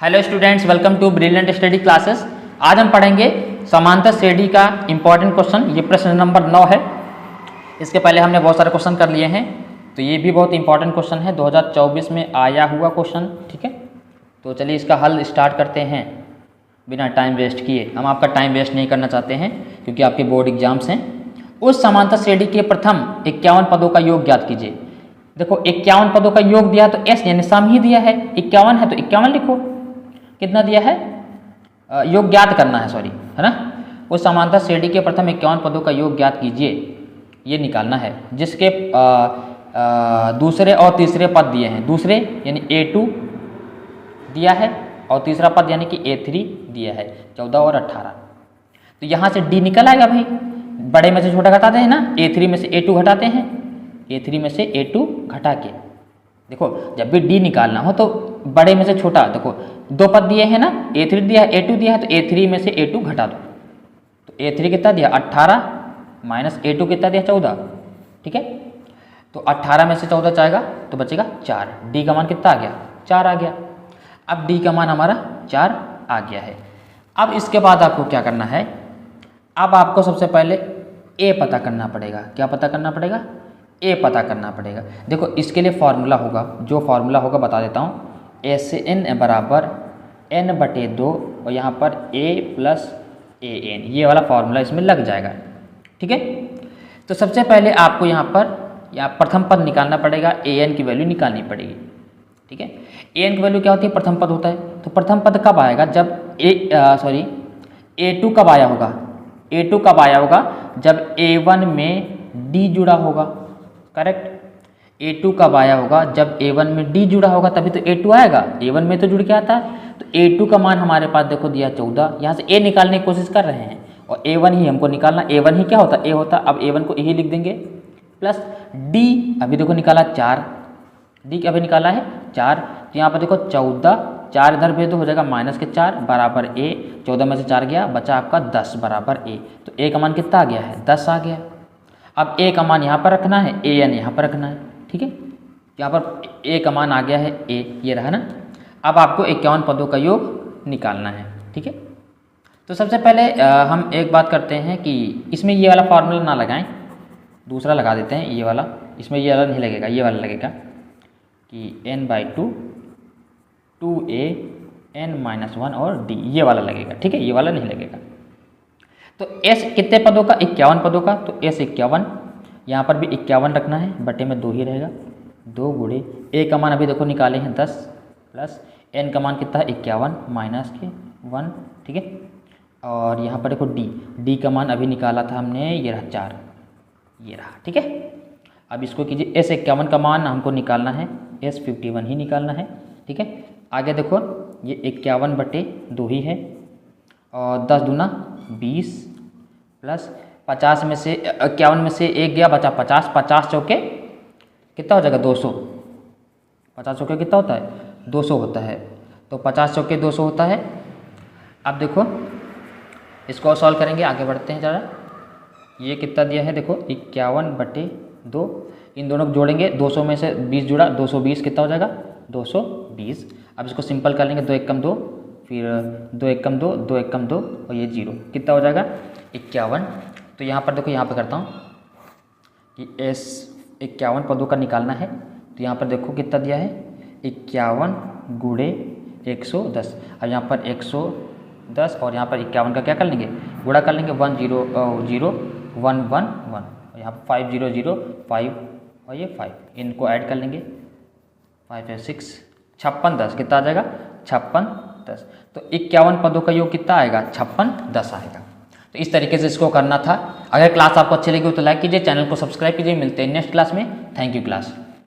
Hello students, welcome to brilliant study classes. आज हम पढ़ेंगे समांतर श्रेणी का इंपॉर्टेंट क्वेश्चन। ये प्रश्न नंबर 9 है। इसके पहले हमने बहुत सारे क्वेश्चन कर लिए हैं, तो ये भी बहुत इंपॉर्टेंट क्वेश्चन है, 2024 में आया हुआ क्वेश्चन। ठीक है, तो चलिए इसका हल स्टार्ट करते हैं बिना टाइम वेस्ट किए। हम आपका टाइम वेस्ट नहीं करना चाहते हैं क्योंकि आपके बोर्ड एग्जाम्स हैं। उस समांतर श्रेणी के प्रथम 51 पदों का योग ज्ञात कीजिए। देखो 51 पदों का योग दिया तो एस यानी सम ही दिया है, 51 है तो 51 लिखो। कितना दिया है, योग ज्ञात करना है, सॉरी, है ना। उस समांतर श्रेणी के प्रथम 51 पदों का योग ज्ञात कीजिए, ये निकालना है, जिसके दूसरे और तीसरे पद दिए हैं। दूसरे यानी A2 दिया है और तीसरा पद यानी कि A3 दिया है, 14 और 18। तो यहाँ से D निकल आएगा भाई, बड़े में से छोटा घटाते हैं ना, A3 में से A2 घटाते हैं, A3 में से A2 घटा के। देखो जब भी D निकालना हो तो बड़े में से छोटा, देखो दो पद दिए हैं ना, A3 दिया है A2 दिया है, तो A3 में से A2 घटा दो। तो A3 कितना दिया 18 माइनस A2 कितना दिया 14। ठीक है, तो 18 में से 14 जाएगा तो बचेगा 4। D का मान कितना आ गया, 4 आ गया। अब D का मान हमारा 4 आ गया है। अब इसके बाद आपको क्या करना है, अब आपको सबसे पहले A पता करना पड़ेगा। क्या पता करना पड़ेगा, A पता करना पड़ेगा। देखो इसके लिए फॉर्मूला होगा, जो फॉर्मूला होगा बता देता हूँ। SN बराबर n/2 और यहाँ पर A प्लस AN, ये वाला फॉर्मूला इसमें लग जाएगा। ठीक है, तो सबसे पहले आपको यहाँ प्रथम पद निकालना पड़ेगा, AN की वैल्यू निकालनी पड़ेगी। ठीक है, AN की वैल्यू क्या होती है, प्रथम पद होता है। तो प्रथम पद कब आएगा, जब A2 कब आया होगा, A2 कब आया होगा, जब A1 में D जुड़ा होगा। करेक्ट, A2 कब आया होगा, जब A1 में D जुड़ा होगा, तभी तो A2 आएगा। A1 में तो जुड़ के आता है, तो A2 का मान हमारे पास देखो दिया 14। यहाँ से A निकालने की कोशिश कर रहे हैं और A1 ही हमको निकालना। A1 ही क्या होता है, A होता। अब A1 को यही लिख देंगे प्लस D, अभी देखो निकाला 4, D अभी निकाला है 4। तो यहाँ पर देखो 14, 4 इधर भेज दो, हो जाएगा माइनस के 4 बराबर A। 14 में से 4 गया, बचा आपका 10 बराबर A। तो A का मान कितना आ गया है, 10 आ गया। अब A का मान यहाँ पर रखना है, AN यहाँ पर रखना है। ठीक है, यहाँ पर A का मान आ गया है A, ये रहा ना। अब आपको 51 पदों का योग निकालना है। ठीक है, तो सबसे पहले हम एक बात करते हैं कि इसमें ये वाला फार्मूला ना लगाएं, दूसरा लगा देते हैं ये वाला। इसमें ये वाला नहीं लगेगा, ये वाला लगेगा कि n/2 2A n-1 और D, ये वाला लगेगा। ठीक है, ये वाला नहीं लगेगा। तो S कितने पदों का, 51 पदों का, तो S 51, यहाँ पर भी 51 रखना है, बटे में 2 ही रहेगा। 2 गुणे A का मान अभी देखो निकाले हैं 10 प्लस N का मान कितना है 51 माइनस के 1। ठीक है, और यहाँ पर देखो D का मान अभी निकाला था हमने, ये रहा 4, ये रहा। ठीक है, अब इसको कीजिए, S 51 का मान हमको निकालना है, S 51 ही निकालना है। ठीक है, आगे देखो ये 51/2 ही है और 10 दूना 20 प्लस 50 में से 51 में से 1 गया, बचा 50। 50 चौके कितना हो जाएगा 200। 50 चौके कितना होता है, 200 होता है। तो 50 चौके 200 होता है। अब देखो इसको सॉल्व करेंगे, आगे बढ़ते हैं ज़रा। ये कितना दिया है देखो 51/2, इन दोनों को जोड़ेंगे, 200 में से 20 जुड़ा, 220 कितना हो जाएगा 220। अब इसको सिंपल कर लेंगे, 2 एकम 2, फिर 2 एकम 2, 2 एकम 2 और ये 0, कितना हो जाएगा 51। तो यहाँ पर देखो, यहाँ पर करता हूँ कि S 51 पदों का निकालना है। तो यहाँ पर देखो कितना दिया है 51 गुणे 110। अब यहाँ पर 110 और यहाँ पर 51 का क्या कर लेंगे, गुणा कर लेंगे, 1 0 0 1 1 1 और यहाँ पर 5 0 0 5 और ये 5, इनको ऐड कर लेंगे, 5 है 6, 56 10 कितना आ जाएगा 56 10। तो 51 पदों का योग कितना आएगा 56 10 आएगा। तो इस तरीके से इसको करना था। अगर क्लास आपको अच्छी लगी हो तो लाइक कीजिए, चैनल को सब्सक्राइब कीजिए। मिलते हैं नेक्स्ट क्लास में। Thank you class.